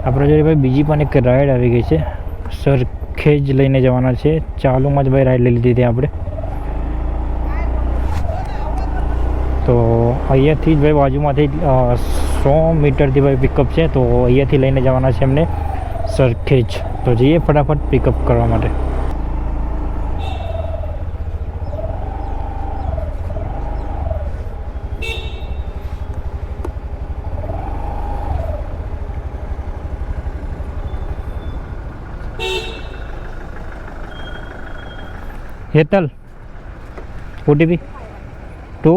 આપણે જોડે ભાઈ બીજી પણ એક રાઈડ આવી ગઈ છે, સરખેજ લઈને જવાના છે. ચાલુમાં જ ભાઈ રાઈડ લઈ લીધી હતી આપણે. તો અહીંયાથી જ ભાઈ બાજુમાંથી 100 મીટરથી ભાઈ પિકઅપ છે. તો અહીંયાથી લઈને જવાના છે એમને સરખેજ. તો જઈએ ફટાફટ પિકઅપ કરવા માટે. Hetal OTP 2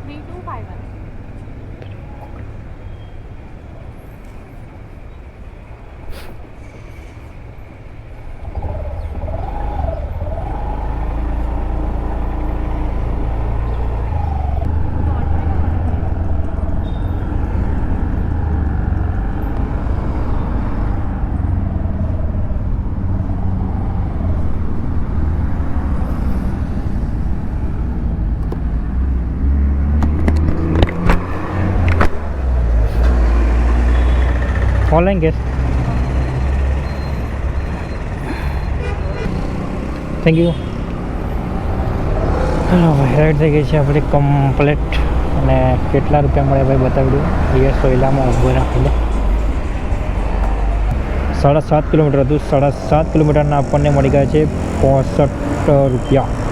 3251. Online cash. Thank you. Hello ભાઈ, રાઈડ થઈ ગઈ છે આપણી કમ્પ્લેટ. અને કેટલા રૂપિયા મળે ભાઈ બતાવી દઉં. અહીંયા સોયલામાં ઊભો રાખી લે. 7.5 કિલોમીટર હતું. 7.5 કિલોમીટરના આપણને મળી ગયા છે 65 રૂપિયા.